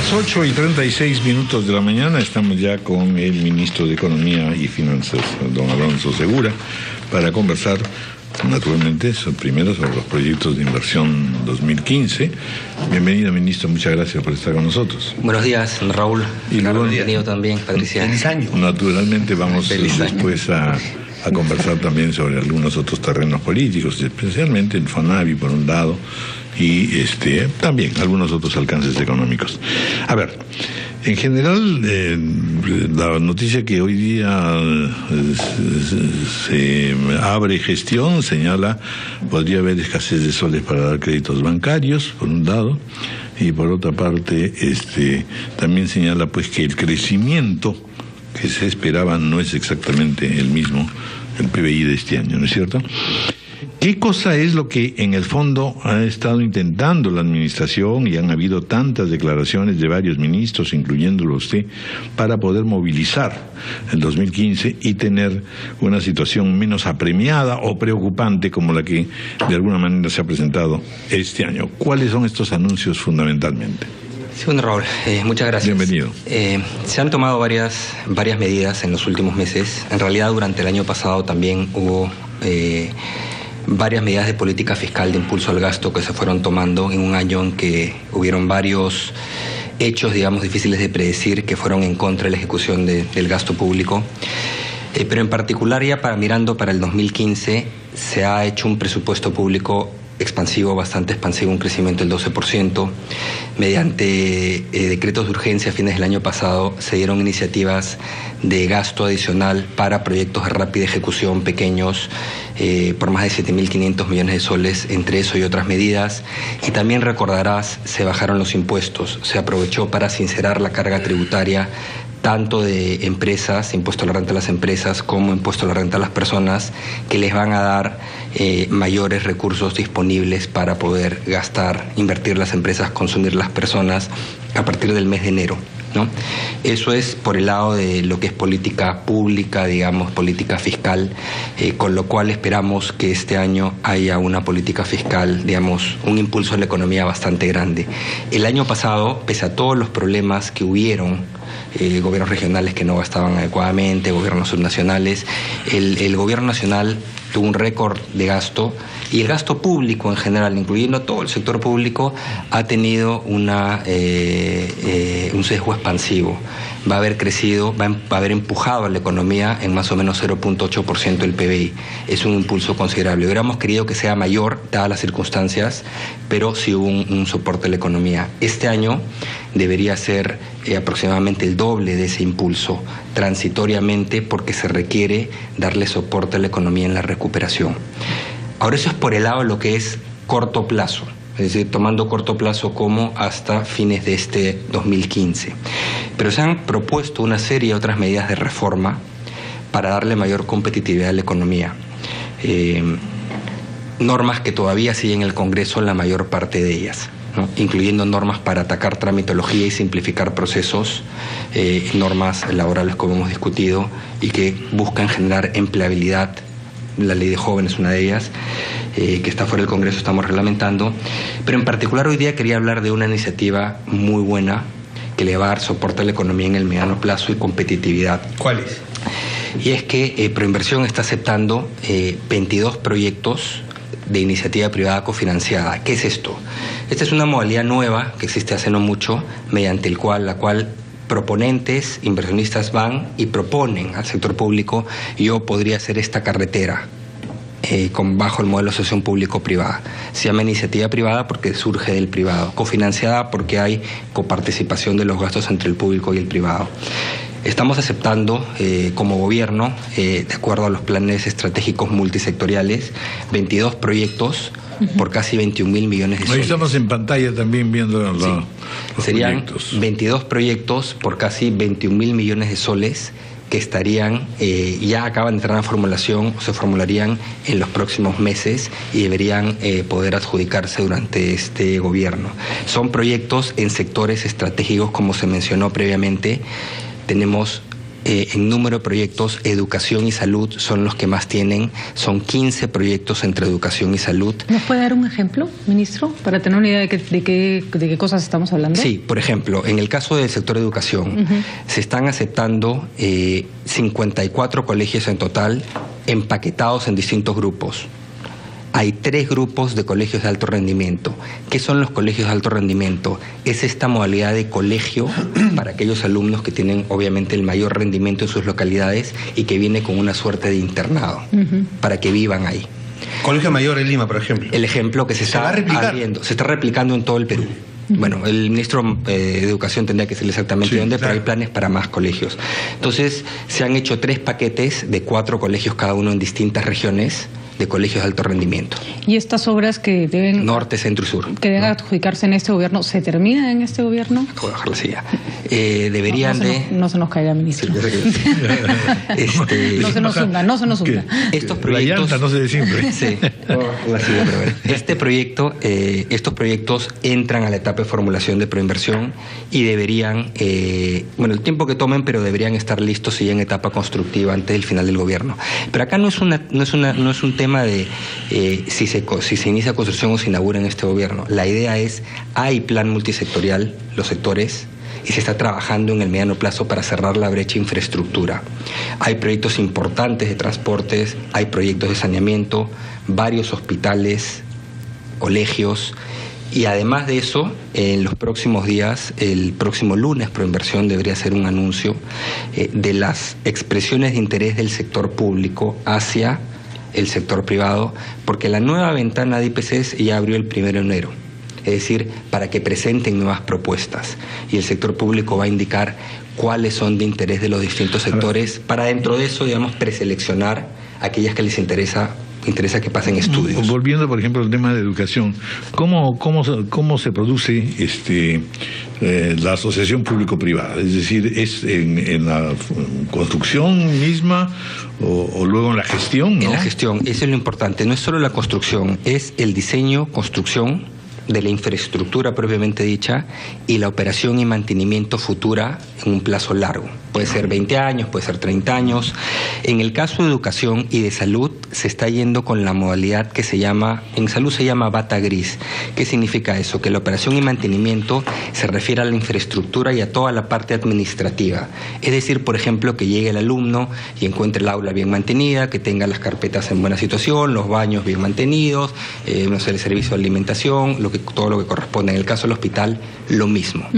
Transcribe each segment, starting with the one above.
Las 8:36 de la mañana estamos ya con el ministro de Economía y Finanzas, don Alonso Segura, para conversar naturalmente primero sobre los proyectos de inversión 2015. Bienvenido, ministro, muchas gracias por estar con nosotros. Buenos días, Raúl. Y luego, bienvenido también, Patricia. Feliz año. Naturalmente vamos después a conversar también sobre algunos otros terrenos políticos, especialmente el FONAVI por un lado, y también algunos otros alcances económicos. A ver, en general, la noticia que hoy día se abre gestión señala podría haber escasez de soles para dar créditos bancarios, por un lado, y por otra parte, también señala pues que el crecimiento que se esperaba no es exactamente el mismo, el PBI de este año, ¿no es cierto? ¿Qué cosa es lo que en el fondo ha estado intentando la administración, y han habido tantas declaraciones de varios ministros, incluyéndolo usted, para poder movilizar el 2015 y tener una situación menos apremiada o preocupante como la que de alguna manera se ha presentado este año? ¿Cuáles son estos anuncios fundamentalmente? Sí, bueno, Raúl, muchas gracias. Bienvenido. Se han tomado varias medidas en los últimos meses. En realidad, durante el año pasado también hubo varias medidas de política fiscal de impulso al gasto que se fueron tomando en un año en que hubieron varios hechos, digamos, difíciles de predecir, que fueron en contra de la ejecución del gasto público. Pero en particular, ya mirando para el 2015, se ha hecho un presupuesto público expansivo, bastante expansivo, un crecimiento del 12%. Mediante decretos de urgencia a fines del año pasado se dieron iniciativas de gasto adicional para proyectos de rápida ejecución pequeños por más de 7.500 millones de soles, entre eso y otras medidas. Y también recordarás, se bajaron los impuestos, se aprovechó para sincerar la carga tributaria tanto de empresas, impuesto a la renta a las empresas, como impuesto a la renta a las personas, que les van a dar mayores recursos disponibles para poder gastar, invertir las empresas, consumir las personas a partir del mes de enero, ¿no? Eso es por el lado de lo que es política pública, digamos, política fiscal, con lo cual esperamos que este año haya una política fiscal, digamos, un impulso a la economía bastante grande. El año pasado, pese a todos los problemas que hubieron, gobiernos regionales que no gastaban adecuadamente, gobiernos subnacionales, el gobierno nacional tuvo un récord de gasto, y el gasto público en general, incluyendo todo el sector público, ha tenido un sesgo expansivo. Va a haber crecido, va a haber empujado a la economía en más o menos 0.8% del PBI. Es un impulso considerable. Hubiéramos querido que sea mayor, dadas las circunstancias, pero sí hubo un soporte a la economía. Este año debería ser aproximadamente el doble de ese impulso, transitoriamente, porque se requiere darle soporte a la economía en la recuperación. Ahora, eso es por el lado de lo que es corto plazo, es decir, tomando corto plazo como hasta fines de este 2015. Pero se han propuesto una serie de otras medidas de reforma para darle mayor competitividad a la economía. Normas que todavía siguen en el Congreso, la mayor parte de ellas, ¿no? Incluyendo normas para atacar tramitología y simplificar procesos, normas laborales como hemos discutido, y que buscan generar empleabilidad. La ley de jóvenes es una de ellas, que está fuera del Congreso, estamos reglamentando. Pero en particular hoy día quería hablar de una iniciativa muy buena que le va a dar soporte a la economía en el mediano plazo y competitividad. ¿Cuál es? Y es que Proinversión está aceptando 22 proyectos de iniciativa privada cofinanciada. ¿Qué es esto? Esta es una modalidad nueva que existe hace no mucho, mediante la cual proponentes, inversionistas van y proponen al sector público: yo podría hacer esta carretera bajo el modelo de asociación público-privada. Se llama iniciativa privada porque surge del privado, cofinanciada porque hay coparticipación de los gastos entre el público y el privado. Estamos aceptando como gobierno, de acuerdo a los planes estratégicos multisectoriales, 22 proyectos por casi 21.000 millones de soles. Ahí estamos en pantalla también viendo los serían proyectos. 22 proyectos por casi 21.000 millones de soles que estarían, ya acaban de entrar en formulación, o se formularían en los próximos meses y deberían poder adjudicarse durante este gobierno. Son proyectos en sectores estratégicos, como se mencionó previamente. Tenemos en número de proyectos, educación y salud son los que más tienen, son 15 proyectos entre educación y salud. ¿Nos puede dar un ejemplo, ministro, para tener una idea de qué cosas estamos hablando? Sí, por ejemplo, en el caso del sector de educación, se están aceptando 54 colegios en total, empaquetados en distintos grupos. Hay 3 grupos de colegios de alto rendimiento. ¿Qué son los colegios de alto rendimiento? Es esta modalidad de colegio para aquellos alumnos que tienen obviamente el mayor rendimiento en sus localidades y que viene con una suerte de internado, para que vivan ahí. Colegio Mayor en Lima, por ejemplo. El ejemplo que se está abriendo, se está replicando en todo el Perú. Bueno, el ministro de Educación tendría que decirle exactamente dónde, pero hay planes para más colegios. Entonces, se han hecho 3 paquetes de 4 colegios cada uno en distintas regiones de colegios de alto rendimiento. ¿Y estas obras que deben... Norte, centro y sur. Que deben adjudicarse en este gobierno, ¿se terminan en este gobierno? Voy a bajar la silla. Deberían no se nos caiga, ministro. No se nos hunda, no se nos hunda. Estos proyectos... La llanta no se desinfla. Sí. La silla, pero bueno. Estos proyectos entran a la etapa de formulación de proinversión y deberían, el tiempo que tomen, pero deberían estar listos y en etapa constructiva antes del final del gobierno. Pero acá no es un tema de si se inicia construcción o se inaugura en este gobierno. La idea es, hay plan multisectorial, los sectores, y se está trabajando en el mediano plazo para cerrar la brecha infraestructura. Hay proyectos importantes de transportes, hay proyectos de saneamiento, varios hospitales, colegios, y además de eso, en los próximos días, el próximo lunes, Proinversión debería hacer un anuncio de las expresiones de interés del sector público hacia el sector privado, porque la nueva ventana de IPCs ya abrió el 1 de enero, es decir, para que presenten nuevas propuestas, y el sector público va a indicar cuáles son de interés de los distintos sectores, para dentro de eso, digamos, preseleccionar aquellas que les interesa que pasen estudios. Volviendo, por ejemplo, al tema de educación, ¿cómo se produce la asociación público-privada? Es decir, ¿es en la construcción misma o luego en la gestión, ¿no? En la gestión, eso es lo importante. No es solo la construcción, es el diseño, construcción de la infraestructura propiamente dicha y la operación y mantenimiento futura en un plazo largo. Puede ser 20 años, puede ser 30 años. En el caso de educación y de salud se está yendo con la modalidad que se llama, en salud se llama bata gris. ¿Qué significa eso? Que la operación y mantenimiento se refiere a la infraestructura y a toda la parte administrativa. Es decir, por ejemplo, que llegue el alumno y encuentre el aula bien mantenida, que tenga las carpetas en buena situación, los baños bien mantenidos, el servicio de alimentación, todo lo que corresponde. En el caso del hospital, lo mismo.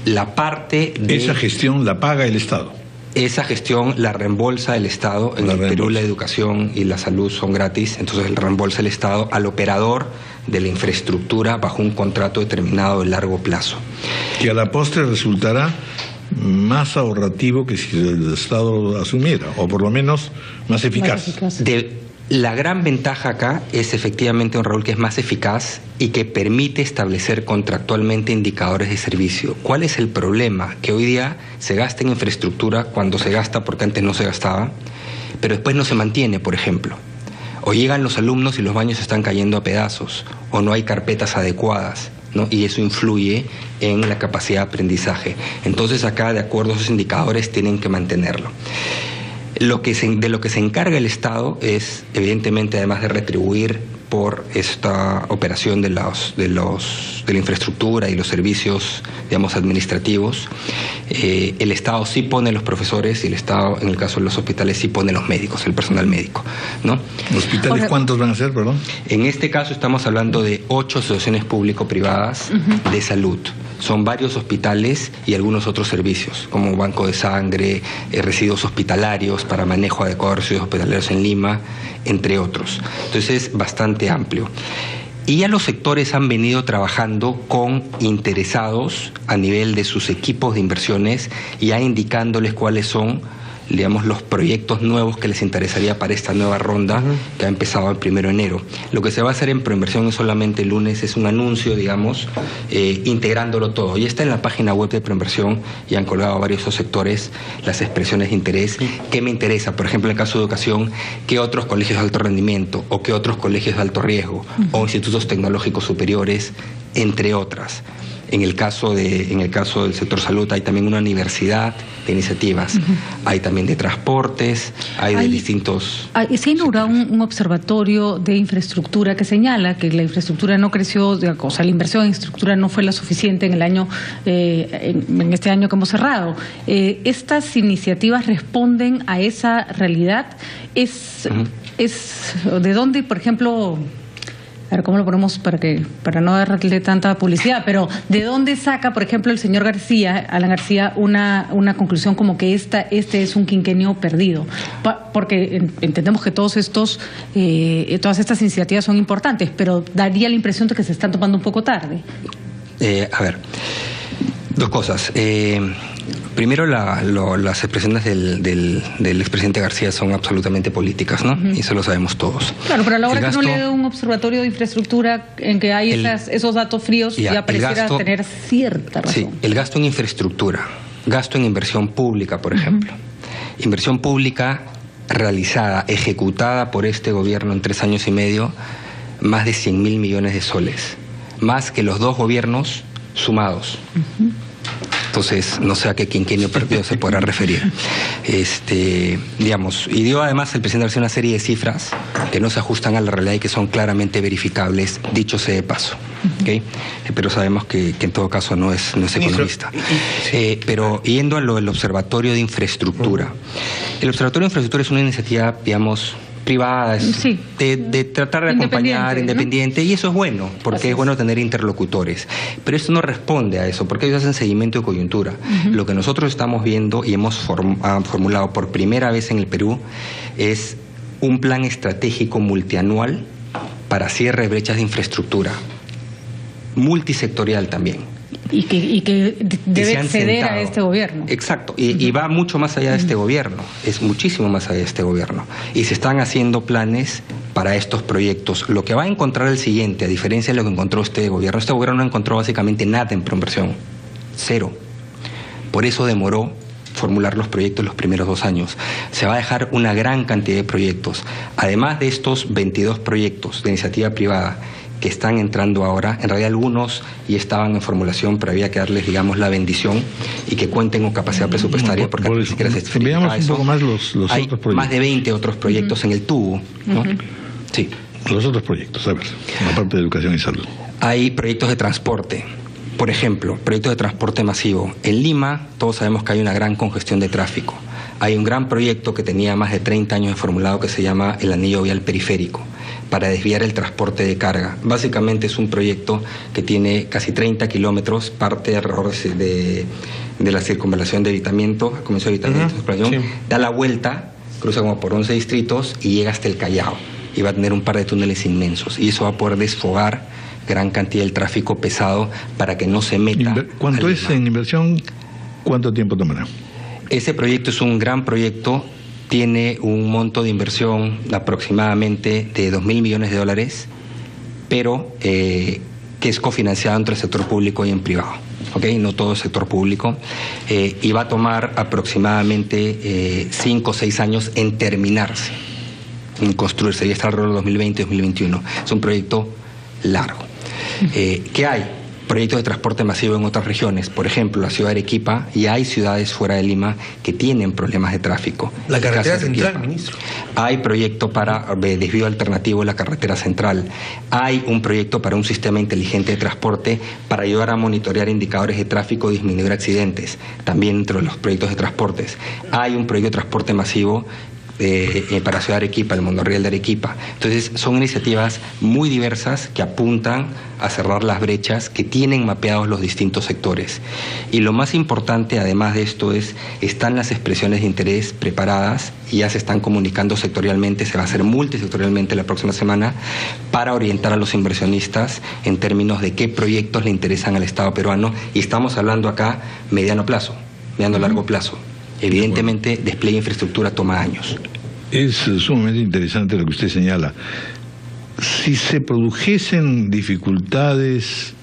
La parte de... Esa gestión la paga el Estado. Esa gestión la reembolsa el Estado. En el Perú la educación y la salud son gratis, entonces el reembolsa el Estado al operador de la infraestructura bajo un contrato determinado de largo plazo. Que a la postre resultará más ahorrativo que si el Estado lo asumiera, o por lo menos más eficaz. La gran ventaja acá es efectivamente, Raúl, que es más eficaz y que permite establecer contractualmente indicadores de servicio. ¿Cuál es el problema? Que hoy día se gasta en infraestructura cuando se gasta, porque antes no se gastaba, pero después no se mantiene, por ejemplo. O llegan los alumnos y los baños están cayendo a pedazos, o no hay carpetas adecuadas, ¿no? Y eso influye en la capacidad de aprendizaje. Entonces acá, de acuerdo a esos indicadores, tienen que mantenerlo. De lo que se encarga el Estado es, evidentemente, además de retribuir por esta operación de la infraestructura y los servicios, digamos, administrativos, el Estado sí pone los profesores y el Estado, en el caso de los hospitales, sí pone los médicos, el personal médico, ¿no? ¿Hospitales cuántos van a ser, perdón? En este caso estamos hablando de 8 asociaciones público-privadas de salud. Son varios hospitales y algunos otros servicios, como banco de sangre, residuos hospitalarios para manejo adecuado de residuos hospitalarios en Lima, entre otros. Entonces es bastante amplio. Y ya los sectores han venido trabajando con interesados a nivel de sus equipos de inversiones, ya indicándoles cuáles son, digamos, los proyectos nuevos que les interesaría para esta nueva ronda que ha empezado el 1 de enero. Lo que se va a hacer en Proinversión es solamente el lunes, es un anuncio, digamos, integrándolo todo. Ya está en la página web de Proinversión y han colgado varios de esos sectores las expresiones de interés. ¿Qué me interesa? Por ejemplo, en el caso de educación, ¿qué otros colegios de alto rendimiento o qué otros colegios de alto riesgo o institutos tecnológicos superiores entre otras. En el caso del sector salud hay también una universidad de iniciativas, hay también de transportes, hay de distintos... Se ha inaugurado un observatorio de infraestructura que señala que la infraestructura no creció, o sea, la inversión en infraestructura no fue la suficiente en el año, en este año que hemos cerrado. ¿Estas iniciativas responden a esa realidad? ¿De dónde, por ejemplo... A ver, ¿cómo lo ponemos para no darle tanta publicidad? Pero ¿de dónde saca, por ejemplo, el señor Alan García, una conclusión como que este es un quinquenio perdido? Porque entendemos que todas estas iniciativas son importantes, pero daría la impresión de que se están tomando un poco tarde. A ver, dos cosas. Primero, las expresiones del expresidente García son absolutamente políticas, ¿no? Y eso lo sabemos todos. Claro, pero a la hora que uno lee un observatorio de infraestructura en que hay esos datos fríos, ya pareciera tener cierta razón. Sí, el gasto en infraestructura, gasto en inversión pública, por ejemplo. Inversión pública realizada, ejecutada por este gobierno en 3 años y medio, más de 100.000 millones de soles. Más que los 2 gobiernos sumados. Entonces, no sé a qué quinquenio perdido se podrá referir. Digamos, y dio además el presidente García una serie de cifras que no se ajustan a la realidad y que son claramente verificables, dicho sea de paso. ¿Okay? Pero sabemos que en todo caso no es economista. Pero yendo a lo del Observatorio de Infraestructura. El Observatorio de Infraestructura es una iniciativa, digamos, privada, de tratar de acompañar, independiente, ¿no? Y eso es bueno, porque es bueno tener interlocutores. Pero esto no responde a eso, porque ellos hacen seguimiento de coyuntura. Lo que nosotros estamos viendo y hemos formulado por primera vez en el Perú es un plan estratégico multianual para cierre de brechas de infraestructura, multisectorial también. Y que debe acceder a este gobierno. Exacto, y va mucho más allá de este gobierno, es muchísimo más allá de este gobierno. Y se están haciendo planes para estos proyectos. Lo que va a encontrar el siguiente, a diferencia de lo que encontró este gobierno no encontró básicamente nada en proinversión, 0. Por eso demoró formular los proyectos los primeros 2 años. Se va a dejar una gran cantidad de proyectos. Además de estos 22 proyectos de iniciativa privada que están entrando ahora, en realidad algunos ya estaban en formulación, pero había que darles, digamos, la bendición y que cuenten con capacidad presupuestaria, porque ni siquiera se veamos un poco más los hay otros proyectos. Más de 20 otros proyectos en el tubo, ¿no? Sí. Los otros proyectos, a ver, aparte de educación y salud. Hay proyectos de transporte. Por ejemplo, proyectos de transporte masivo. En Lima, todos sabemos que hay una gran congestión de tráfico. Hay un gran proyecto que tenía más de 30 años de formulado que se llama el Anillo Vial Periférico, para desviar el transporte de carga. Básicamente es un proyecto que tiene casi 30 kilómetros, parte alrededor de la circunvalación de Evitamiento, comienzo de Evitamiento, da la vuelta, cruza como por 11 distritos y llega hasta el Callao. Y va a tener un par de túneles inmensos. Y eso va a poder desfogar gran cantidad del tráfico pesado para que no se meta. ¿Cuánto es en inversión? ¿Cuánto tiempo tomará? Ese proyecto es un gran proyecto. Tiene un monto de inversión aproximadamente de $2.000 millones, pero que es cofinanciado entre el sector público y en privado, ¿okay? No todo el sector público, y va a tomar aproximadamente 5 o 6 años en terminarse, en construirse, y está alrededor de 2020-2021. Es un proyecto largo. ¿Qué hay? Proyectos de transporte masivo en otras regiones, por ejemplo, la ciudad de Arequipa, y hay ciudades fuera de Lima que tienen problemas de tráfico. La carretera central, ministro. Hay proyecto para desvío alternativo en la carretera central. Hay un proyecto para un sistema inteligente de transporte para ayudar a monitorear indicadores de tráfico y disminuir accidentes, también entre los proyectos de transportes. Hay un proyecto de transporte masivo para Ciudad de Arequipa, el monorriel de Arequipa. Entonces son iniciativas muy diversas que apuntan a cerrar las brechas que tienen mapeados los distintos sectores. Y lo más importante, además de esto, están las expresiones de interés preparadas y ya se están comunicando sectorialmente, se va a hacer multisectorialmente la próxima semana, para orientar a los inversionistas en términos de qué proyectos le interesan al Estado peruano, y estamos hablando acá mediano plazo, mediano largo plazo. Evidentemente, despliegue de infraestructura toma años. Es sumamente interesante lo que usted señala. Si se produjesen dificultades,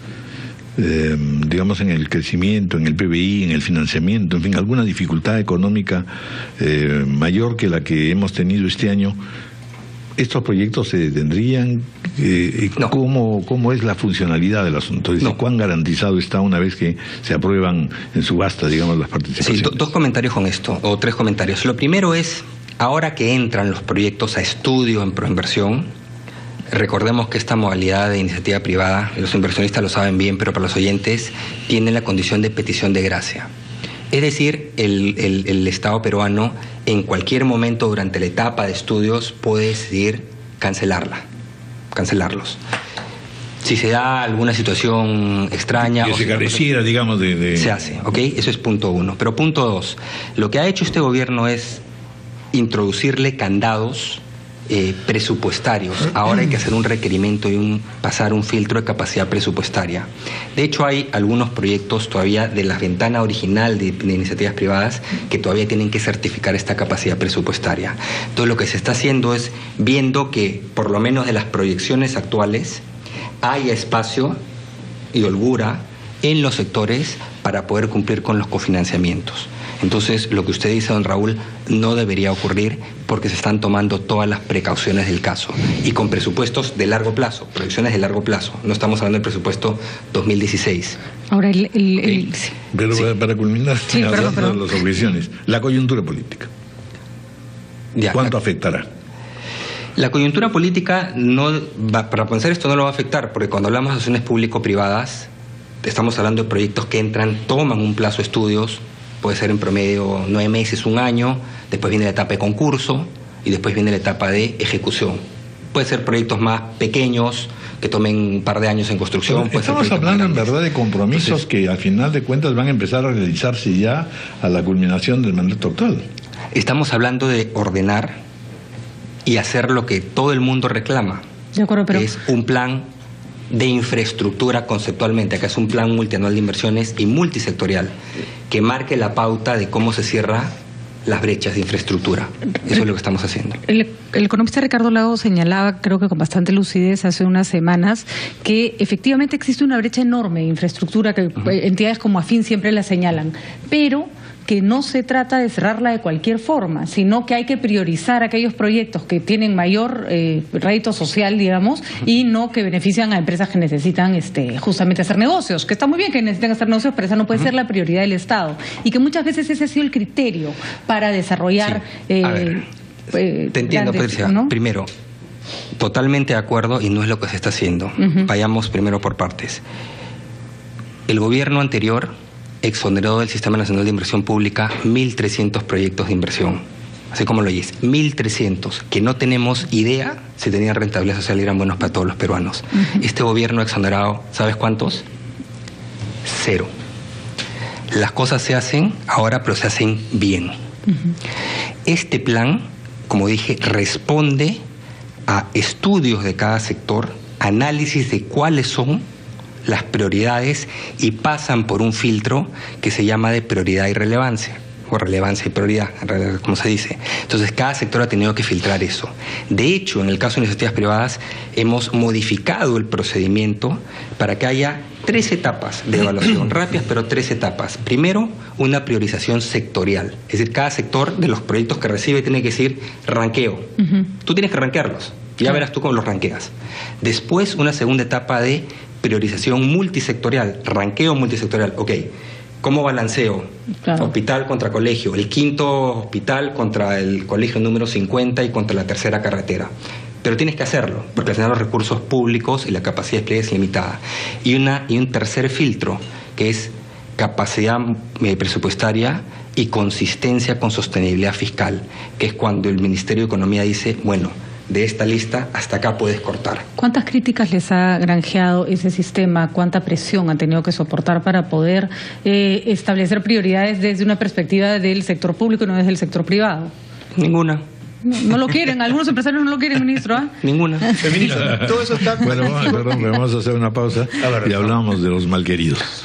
digamos, en el crecimiento, en el PBI, en el financiamiento, en fin, alguna dificultad económica mayor que la que hemos tenido este año, ¿Estos proyectos se detendrían? No. ¿Cómo es la funcionalidad del asunto? Es decir, No. ¿cuán garantizado está una vez que se aprueban en subasta, digamos, las participaciones? Sí, dos comentarios con esto, o tres comentarios. Lo primero es, ahora que entran los proyectos a estudio en proinversión, recordemos que esta modalidad de iniciativa privada, los inversionistas lo saben bien, pero para los oyentes, tiene la condición de petición de gracia. Es decir, el Estado peruano en cualquier momento durante la etapa de estudios puede decidir cancelarlos. Si se da alguna situación extraña... Que se careciera, digamos, de... Se hace, ¿ok? Eso es punto uno. Pero punto dos, lo que ha hecho este gobierno es introducirle candados presupuestarios. Ahora hay que hacer un requerimiento y pasar un filtro de capacidad presupuestaria. De hecho, hay algunos proyectos todavía de la ventana original de iniciativas privadas que todavía tienen que certificar esta capacidad presupuestaria. Entonces, lo que se está haciendo es viendo que, por lo menos de las proyecciones actuales, haya espacio y holgura en los sectores para poder cumplir con los cofinanciamientos. Entonces, lo que usted dice, don Raúl, no debería ocurrir porque se están tomando todas las precauciones del caso y con presupuestos de largo plazo, proyecciones de largo plazo. No estamos hablando del presupuesto 2016. Ahora, Sí. Pero Sí. para culminar, Sí, perdón. las objeciones, la coyuntura política, Ya. ¿cuánto afectará? La coyuntura política, para pensar esto, no lo va a afectar, porque cuando hablamos de acciones público-privadas, estamos hablando de proyectos que entran, toman un plazo de estudios, puede ser en promedio 9 meses, un año, después viene la etapa de concurso y después viene la etapa de ejecución. Puede ser proyectos más pequeños, que tomen un par de años en construcción. Pero estamos hablando en verdad de compromisos que al final de cuentas van a empezar a realizarse ya a la culminación del mandato actual. Estamos hablando de ordenar y hacer lo que todo el mundo reclama. De acuerdo, pero... Es un plan de infraestructura conceptualmente. Acá es un plan multianual de inversiones y multisectorial que marque la pauta de cómo se cierra las brechas de infraestructura. Eso es lo que estamos haciendo. El economista Ricardo Lago señalaba, creo que con bastante lucidez hace unas semanas, que efectivamente existe una brecha enorme de infraestructura que entidades como Afin siempre la señalan, pero que no se trata de cerrarla de cualquier forma, sino que hay que priorizar aquellos proyectos que tienen mayor rédito social, digamos, y no que benefician a empresas que necesitan justamente hacer negocios, que está muy bien que necesiten hacer negocios, pero esa no puede ser la prioridad del Estado, y que muchas veces ese ha sido el criterio para desarrollar... Sí. A ver, te entiendo, Patricia. ¿no? Primero, totalmente de acuerdo y no es lo que se está haciendo. Vayamos primero por partes. El gobierno anterior exoneró del Sistema Nacional de Inversión Pública 1.300 proyectos de inversión. Así como lo oyes, 1.300, que no tenemos idea si tenían rentabilidad social y eran buenos para todos los peruanos. Este gobierno ha exonerado, ¿sabes cuántos? 0. Las cosas se hacen ahora, pero se hacen bien. Este plan, como dije, responde a estudios de cada sector, análisis de cuáles son las prioridades y pasan por un filtro que se llama de prioridad y relevancia, o relevancia y prioridad, como se dice. Entonces, cada sector ha tenido que filtrar eso. De hecho, en el caso de iniciativas privadas, hemos modificado el procedimiento para que haya 3 etapas de evaluación, rápidas, pero 3 etapas. Primero, una priorización sectorial. Es decir, cada sector de los proyectos que recibe tiene que decir ranqueo. Tú tienes que ranquearlos. Ya verás tú cómo los ranqueas. Después, una segunda etapa de priorización multisectorial, ranqueo multisectorial. Ok, ¿cómo balanceo? Claro. Hospital contra colegio, el 5.º hospital contra el colegio número 50 y contra la 3.ª carretera. Pero tienes que hacerlo, porque al final los recursos públicos y la capacidad de despliegue es limitada. Y un tercer filtro, que es capacidad presupuestaria y consistencia con sostenibilidad fiscal, que es cuando el Ministerio de Economía dice, bueno, de esta lista hasta acá puedes cortar. ¿Cuántas críticas les ha granjeado ese sistema? ¿Cuánta presión han tenido que soportar para poder establecer prioridades desde una perspectiva del sector público y no desde el sector privado? Ninguna. No lo quieren, algunos empresarios no lo quieren, ministro. Ninguna. Ministro, todo eso está... Bueno, vamos a hacer una pausa y hablamos de los malqueridos.